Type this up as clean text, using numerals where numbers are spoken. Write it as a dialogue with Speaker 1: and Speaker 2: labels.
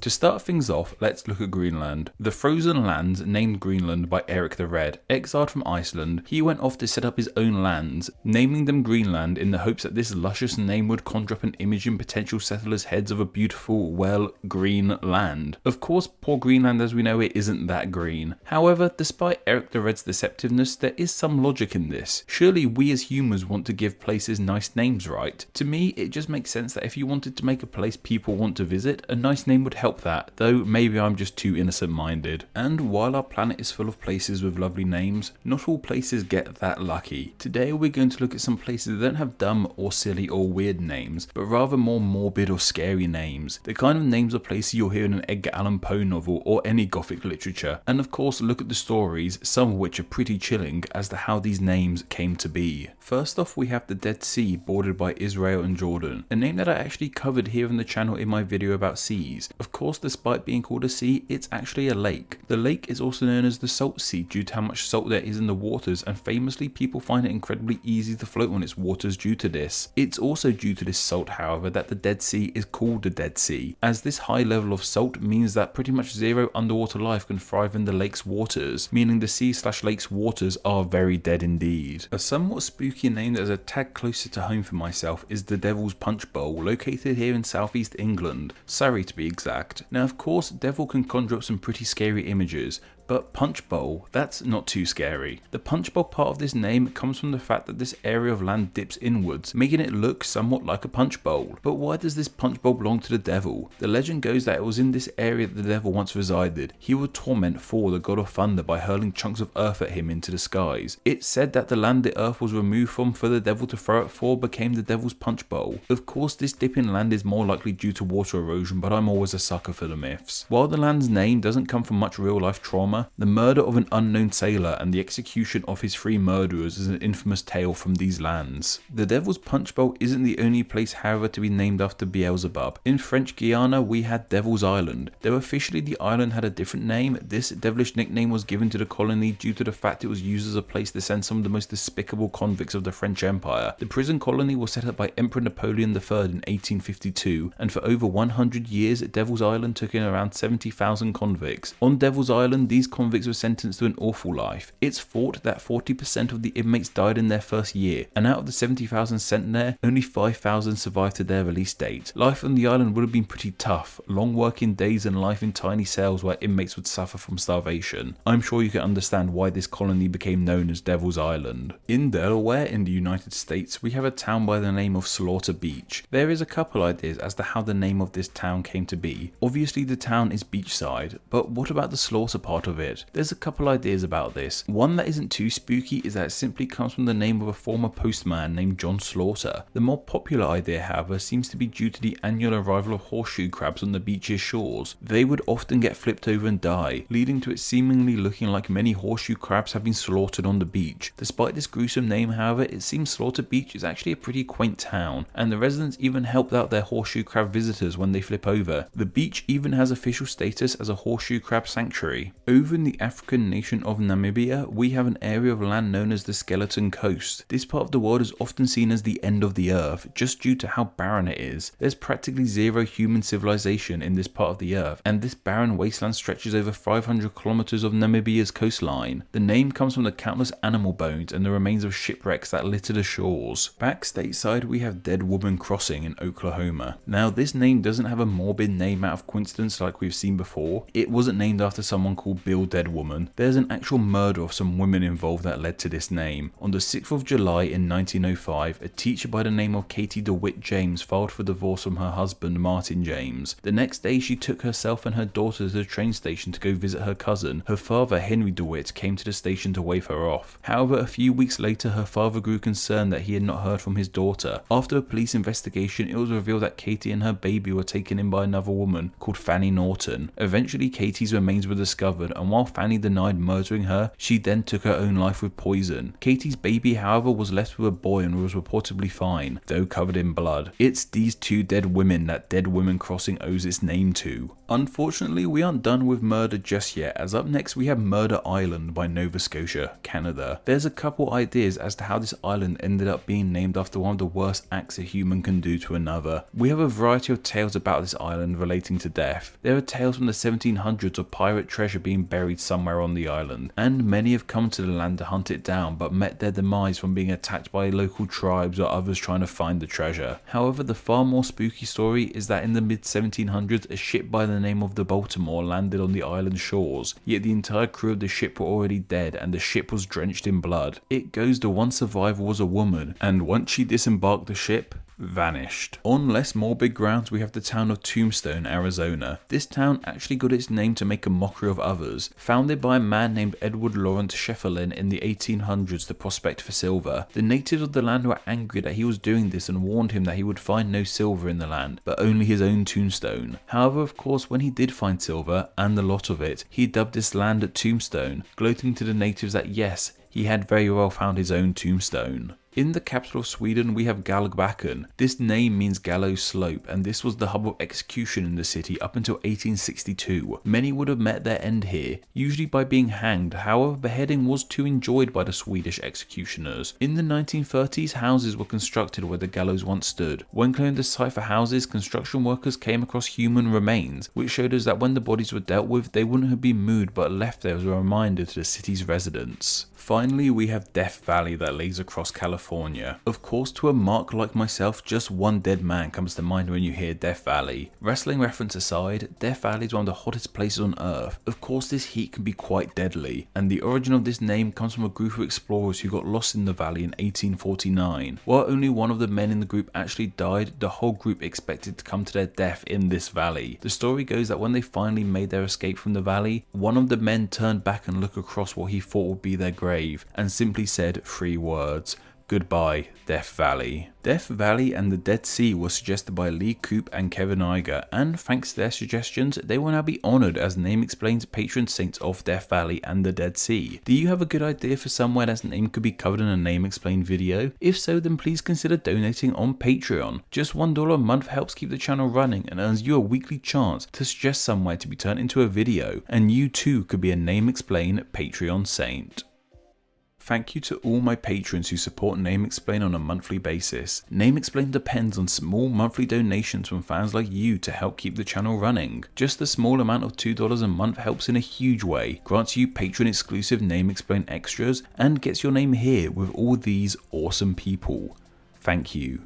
Speaker 1: To start things off, let's look at Greenland. The frozen lands named Greenland by Eric the Red. Exiled from Iceland, he went off to set up his own lands, naming them Greenland in the hopes that this luscious name would conjure up an image in potential settlers' heads of a beautiful, well, green land. Of course, poor Greenland as we know it isn't that green. However, despite Eric the Red's deceptiveness, there is some logic in this. Surely we as humans want to give places nice names, right? To me, it just makes sense that if you wanted to make a place people want to visit, a nice name would help that, though maybe I'm just too innocent-minded. And while our planet is full of places with lovely names, not all places get that lucky. Today we're going to look at some places that don't have dumb or silly or weird names, but rather more morbid or scary names. The kind of names of places you'll hear in an Edgar Allan Poe novel or any gothic literature. And of course look at the stories, some of which are pretty chilling as to how these names came to be. First off, we have the Dead Sea, bordered by Israel and Jordan, a name that I actually covered here on the channel in my video about seas. Of course, despite being called a sea, it's actually a lake. The lake is also known as the Salt Sea due to how much salt there is in the waters, and famously people find it incredibly easy to float on its waters due to this. It's also due to this salt, however, that the Dead Sea is called the Dead Sea, as this high level of salt means that pretty much zero underwater life can thrive in the lake's waters, meaning the sea/lake's waters are very dead indeed. A somewhat spooky name that is a tad closer to home for myself is the Devil's Punch Bowl, located here in southeast England, Surrey to be exact. Now of course, devil can conjure up some pretty scary images, but Punch Bowl, that's not too scary. The Punch Bowl part of this name comes from the fact that this area of land dips inwards, making it look somewhat like a punch bowl. But why does this punch bowl belong to the devil? The legend goes that it was in this area that the devil once resided. He would torment Thor, the god of thunder, by hurling chunks of earth at him into the skies. It's said that the land the earth was removed from for the devil to throw at Thor became the devil's punch bowl. Of course, this dip in land is more likely due to water erosion, but I'm always a sucker for the myths. While the land's name doesn't come from much real life trauma, the murder of an unknown sailor and the execution of his 3 murderers is an infamous tale from these lands. The Devil's Punch Bowl isn't the only place, however, to be named after Beelzebub. In French Guiana, we had Devil's Island. Though officially the island had a different name, this devilish nickname was given to the colony due to the fact it was used as a place to send some of the most despicable convicts of the French Empire. The prison colony was set up by Emperor Napoleon III in 1852, and for over 100 years, Devil's Island took in around 70,000 convicts. On Devil's Island, these convicts were sentenced to an awful life. It's thought that 40% of the inmates died in their first year, and out of the 70,000 sent there, only 5,000 survived to their release date. Life on the island would have been pretty tough, long working days and life in tiny cells where inmates would suffer from starvation. I'm sure you can understand why this colony became known as Devil's Island. In Delaware, in the United States, we have a town by the name of Slaughter Beach. There is a couple ideas as to how the name of this town came to be. Obviously the town is beachside, but what about the slaughter part of it? There's a couple ideas about this. One that isn't too spooky is that it simply comes from the name of a former postman named John Slaughter. The more popular idea, however, seems to be due to the annual arrival of horseshoe crabs on the beach's shores. They would often get flipped over and die, leading to it seemingly looking like many horseshoe crabs have been slaughtered on the beach. Despite this gruesome name, however, it seems Slaughter Beach is actually a pretty quaint town, and the residents even help out their horseshoe crab visitors when they flip over. The beach even has official status as a horseshoe crab sanctuary. Over in the African nation of Namibia, we have an area of land known as the Skeleton Coast. This part of the world is often seen as the end of the earth, just due to how barren it is. There's practically zero human civilization in this part of the earth, and this barren wasteland stretches over 500 kilometers of Namibia's coastline. The name comes from the countless animal bones and the remains of shipwrecks that litter the shores. Back stateside, we have Dead Woman Crossing in Oklahoma. Now, this name doesn't have a morbid name out of coincidence like we've seen before. It wasn't named after someone called Bill Dead Woman. There's an actual murder of some women involved that led to this name. On the 6th of July in 1905, a teacher by the name of Katie DeWitt James filed for divorce from her husband Martin James. The next day, she took herself and her daughter to the train station to go visit her cousin. Her father, Henry DeWitt, came to the station to wave her off. However, a few weeks later, her father grew concerned that he had not heard from his daughter. After a police investigation, it was revealed that Katie and her baby were taken in by another woman called Fanny Norton. Eventually, Katie's remains were discovered, and and while Fanny denied murdering her, she then took her own life with poison. Katie's baby, however, was left with a boy and was reportedly fine, though covered in blood. It's these two dead women that Dead Women Crossing owes its name to. Unfortunately, we aren't done with murder just yet, as up next we have Murder Island by Nova Scotia, Canada. There's a couple ideas as to how this island ended up being named after one of the worst acts a human can do to another. We have a variety of tales about this island relating to death. There are tales from the 1700s of pirate treasure being buried somewhere on the island, and many have come to the land to hunt it down but met their demise from being attacked by local tribes or others trying to find the treasure. However, the far more spooky story is that in the mid 1700s a ship by the name of the Baltimore landed on the island shores, yet the entire crew of the ship were already dead and the ship was drenched in blood. It goes the one survivor was a woman, and once she disembarked the ship, vanished. On less morbid grounds, we have the town of Tombstone, Arizona. This town actually got its name to make a mockery of others. Founded by a man named Edward Lawrence Schefferlin in the 1800s to prospect for silver, the natives of the land were angry that he was doing this and warned him that he would find no silver in the land, but only his own tombstone. However, of course, when he did find silver, and a lot of it, he dubbed this land Tombstone, gloating to the natives that yes, he had very well found his own tombstone. In the capital of Sweden, we have Galgbacken. This name means gallows slope, and this was the hub of execution in the city up until 1862. Many would have met their end here, usually by being hanged. However, beheading was too enjoyed by the Swedish executioners. In the 1930s, houses were constructed where the gallows once stood. When clearing the site for houses, construction workers came across human remains, which showed us that when the bodies were dealt with, they wouldn't have been moved but left there as a reminder to the city's residents. Finally, we have Death Valley that lays across California. Of course, to a mark like myself, just one dead man comes to mind when you hear Death Valley. Wrestling reference aside, Death Valley is one of the hottest places on earth. Of course, this heat can be quite deadly, and the origin of this name comes from a group of explorers who got lost in the valley in 1849. While only one of the men in the group actually died, the whole group expected to come to their death in this valley. The story goes that when they finally made their escape from the valley, one of the men turned back and looked across what he thought would be their grave, and simply said 3 words: "Goodbye, Death Valley." Death Valley and the Dead Sea were suggested by Lee Coop and Kevin Iger, and thanks to their suggestions, they will now be honoured as Name Explain's patron saints of Death Valley and the Dead Sea. Do you have a good idea for somewhere that's name could be covered in a Name Explain video? If so, then please consider donating on Patreon. Just $1 a month helps keep the channel running and earns you a weekly chance to suggest somewhere to be turned into a video, and you too could be a Name Explain Patreon saint. Thank you to all my patrons who support Name Explain on a monthly basis. Name Explain depends on small monthly donations from fans like you to help keep the channel running. Just the small amount of $2 a month helps in a huge way, grants you patron exclusive Name Explain extras, and gets your name here with all these awesome people. Thank you.